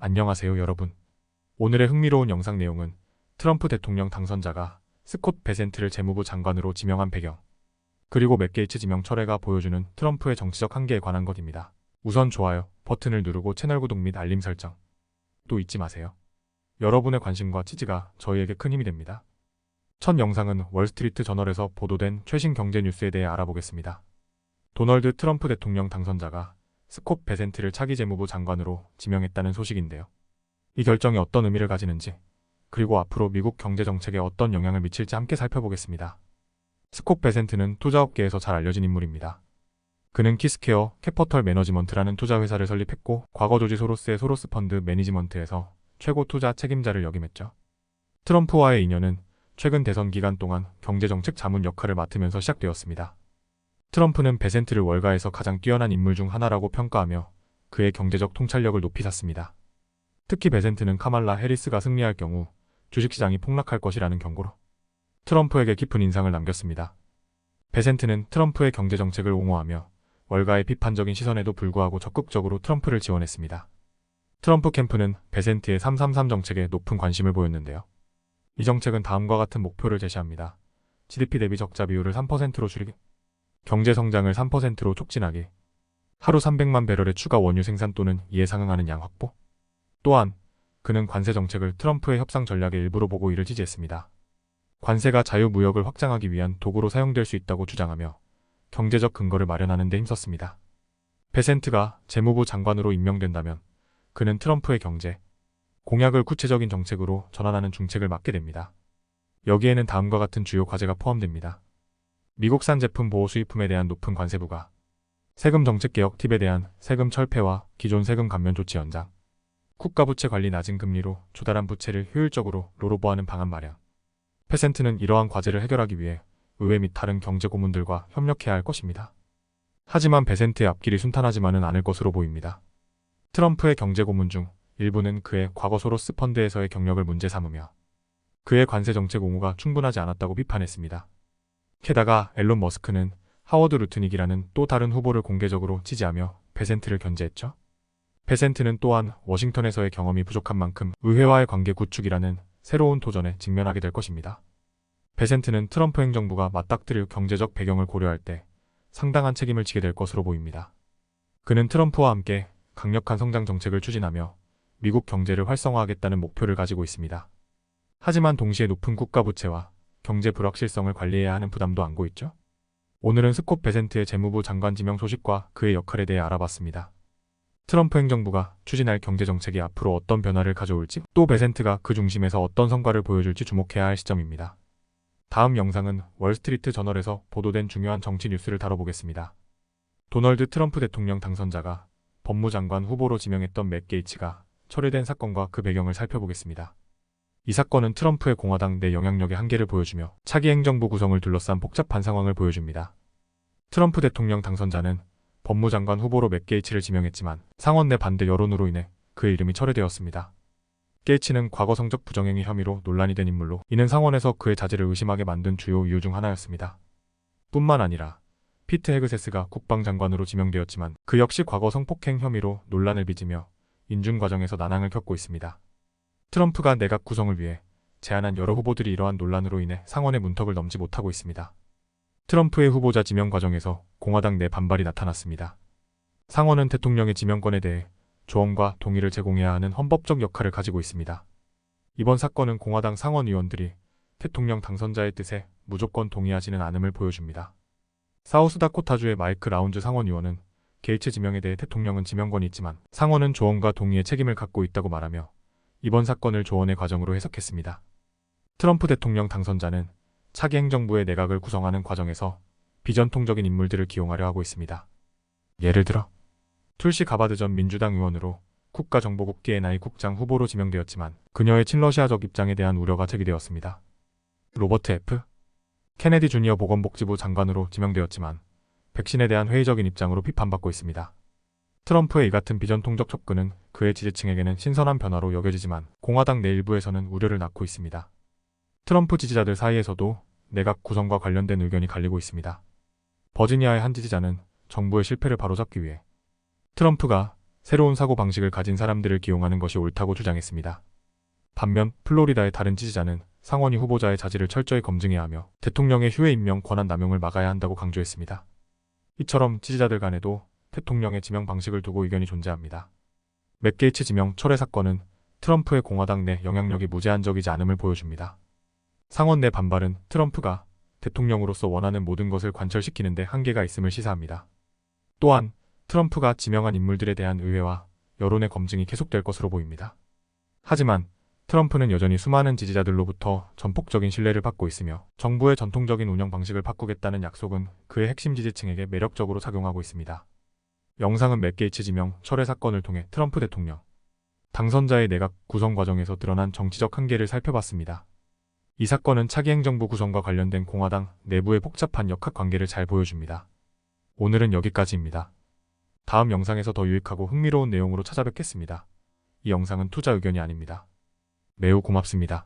안녕하세요 여러분. 오늘의 흥미로운 영상 내용은 트럼프 대통령 당선자가 스콧 베센트를 재무부 장관으로 지명한 배경, 그리고 맷 게이츠 지명 철회가 보여주는 트럼프의 정치적 한계에 관한 것입니다. 우선 좋아요 버튼을 누르고 채널 구독 및 알림 설정 또 잊지 마세요. 여러분의 관심과 지지가 저희에게 큰 힘이 됩니다. 첫 영상은 월스트리트 저널에서 보도된 최신 경제 뉴스에 대해 알아보겠습니다. 도널드 트럼프 대통령 당선자가 스콧 베센트를 차기 재무부 장관으로 지명했다는 소식인데요. 이 결정이 어떤 의미를 가지는지, 그리고 앞으로 미국 경제 정책에 어떤 영향을 미칠지 함께 살펴보겠습니다. 스콧 베센트는 투자업계에서 잘 알려진 인물입니다. 그는 키스케어 캐퍼털 매너지먼트라는 투자회사를 설립했고, 과거 조지 소로스의 소로스 펀드 매니지먼트에서 최고 투자 책임자를 역임했죠. 트럼프와의 인연은 최근 대선 기간 동안 경제정책 자문 역할을 맡으면서 시작되었습니다. 트럼프는 베센트를 월가에서 가장 뛰어난 인물 중 하나라고 평가하며 그의 경제적 통찰력을 높이 샀습니다. 특히 베센트는 카말라 해리스가 승리할 경우 주식시장이 폭락할 것이라는 경고로 트럼프에게 깊은 인상을 남겼습니다. 베센트는 트럼프의 경제정책을 옹호하며 월가의 비판적인 시선에도 불구하고 적극적으로 트럼프를 지원했습니다. 트럼프 캠프는 베센트의 333 정책에 높은 관심을 보였는데요. 이 정책은 다음과 같은 목표를 제시합니다. GDP 대비 적자 비율을 3%로 줄이기, 경제 성장을 3%로 촉진하기, 하루 300만 배럴의 추가 원유 생산 또는 이에 상응하는 양 확보. 또한 그는 관세 정책을 트럼프의 협상 전략의 일부로 보고 이를 지지했습니다. 관세가 자유무역을 확장하기 위한 도구로 사용될 수 있다고 주장하며 경제적 근거를 마련하는 데 힘썼습니다. 베센트가 재무부 장관으로 임명된다면 그는 트럼프의 경제 공약을 구체적인 정책으로 전환하는 중책을 맡게 됩니다. 여기에는 다음과 같은 주요 과제가 포함됩니다. 미국산 제품 보호 수입품에 대한 높은 관세 부과, 세금 정책 개혁 팁에 대한 세금 철폐와 기존 세금 감면 조치 연장, 국가부채 관리 낮은 금리로 조달한 부채를 효율적으로 롤오버하는 방안 마련. 베센트는 이러한 과제를 해결하기 위해 의회 및 다른 경제 고문들과 협력해야 할 것입니다. 하지만 베센트의 앞길이 순탄하지만은 않을 것으로 보입니다. 트럼프의 경제 고문 중 일부는 그의 과거 소로스 펀드에서의 경력을 문제 삼으며 그의 관세 정책 옹호가 충분하지 않았다고 비판했습니다. 게다가 앨런 머스크는 하워드 루트닉이라는 또 다른 후보를 공개적으로 지지하며 베센트를 견제했죠. 베센트는 또한 워싱턴에서의 경험이 부족한 만큼 의회와의 관계 구축이라는 새로운 도전에 직면하게 될 것입니다. 베센트는 트럼프 행정부가 맞닥뜨릴 경제적 배경을 고려할 때 상당한 책임을 지게 될 것으로 보입니다. 그는 트럼프와 함께 강력한 성장 정책을 추진하며 미국 경제를 활성화하겠다는 목표를 가지고 있습니다. 하지만 동시에 높은 국가 부채와 경제 불확실성을 관리해야 하는 부담도 안고 있죠. 오늘은 스콧 베센트의 재무부 장관 지명 소식과 그의 역할에 대해 알아봤습니다. 트럼프 행정부가 추진할 경제정책이 앞으로 어떤 변화를 가져올지, 또 베센트가 그 중심에서 어떤 성과를 보여줄지 주목해야 할 시점입니다. 다음 영상은 월스트리트 저널에서 보도된 중요한 정치 뉴스를 다뤄보겠습니다. 도널드 트럼프 대통령 당선자가 법무장관 후보로 지명했던 맷 게이츠가 철회된 사건과 그 배경을 살펴보겠습니다. 이 사건은 트럼프의 공화당 내 영향력의 한계를 보여주며 차기 행정부 구성을 둘러싼 복잡한 상황을 보여줍니다. 트럼프 대통령 당선자는 법무장관 후보로 맷 게이츠를 지명했지만 상원 내 반대 여론으로 인해 그의 이름이 철회되었습니다. 게이츠는 과거 성적 부정행위 혐의로 논란이 된 인물로, 이는 상원에서 그의 자질을 의심하게 만든 주요 이유 중 하나였습니다. 뿐만 아니라 피트 헤그세스가 국방장관으로 지명되었지만 그 역시 과거 성폭행 혐의로 논란을 빚으며 인준 과정에서 난항을 겪고 있습니다. 트럼프가 내각 구성을 위해 제안한 여러 후보들이 이러한 논란으로 인해 상원의 문턱을 넘지 못하고 있습니다. 트럼프의 후보자 지명 과정에서 공화당 내 반발이 나타났습니다. 상원은 대통령의 지명권에 대해 조언과 동의를 제공해야 하는 헌법적 역할을 가지고 있습니다. 이번 사건은 공화당 상원 의원들이 대통령 당선자의 뜻에 무조건 동의하지는 않음을 보여줍니다. 사우스다코타주의 마이크 라운즈 상원 의원은 게이츠 지명에 대해 대통령은 지명권이 있지만 상원은 조언과 동의의 책임을 갖고 있다고 말하며 이번 사건을 조언의 과정으로 해석했습니다. 트럼프 대통령 당선자는 차기 행정부의 내각을 구성하는 과정에서 비전통적인 인물들을 기용하려 하고 있습니다. 예를 들어 툴시 가바드 전 민주당 의원으로 국가정보국 DNI 국장 후보로 지명되었지만 그녀의 친러시아적 입장에 대한 우려가 제기되었습니다. 로버트 F. 케네디 주니어 보건복지부 장관으로 지명되었지만 백신에 대한 회의적인 입장으로 비판받고 있습니다. 트럼프의 이 같은 비전통적 접근은 그의 지지층에게는 신선한 변화로 여겨지지만 공화당 내 일부에서는 우려를 낳고 있습니다. 트럼프 지지자들 사이에서도 내각 구성과 관련된 의견이 갈리고 있습니다. 버지니아의 한 지지자는 정부의 실패를 바로잡기 위해 트럼프가 새로운 사고방식을 가진 사람들을 기용하는 것이 옳다고 주장했습니다. 반면 플로리다의 다른 지지자는 상원이 후보자의 자질을 철저히 검증해야 하며 대통령의 휴회 임명 권한 남용을 막아야 한다고 강조했습니다. 이처럼 지지자들 간에도 대통령의 지명 방식을 두고 의견이 존재합니다. 맥 게이츠 지명 철회 사건은 트럼프의 공화당 내 영향력이 무제한적이지 않음을 보여줍니다. 상원 내 반발은 트럼프가 대통령으로서 원하는 모든 것을 관철시키는 데 한계가 있음을 시사합니다. 또한 트럼프가 지명한 인물들에 대한 의회와 여론의 검증이 계속될 것으로 보입니다. 하지만 트럼프는 여전히 수많은 지지자들로부터 전폭적인 신뢰를 받고 있으며 정부의 전통적인 운영 방식을 바꾸겠다는 약속은 그의 핵심 지지층에게 매력적으로 작용하고 있습니다. 영상은 맥 게이츠 지명 철회 사건을 통해 트럼프 대통령 당선자의 내각 구성 과정에서 드러난 정치적 한계를 살펴봤습니다. 이 사건은 차기 행정부 구성과 관련된 공화당 내부의 복잡한 역학관계를 잘 보여줍니다. 오늘은 여기까지입니다. 다음 영상에서 더 유익하고 흥미로운 내용으로 찾아뵙겠습니다. 이 영상은 투자 의견이 아닙니다. 매우 고맙습니다.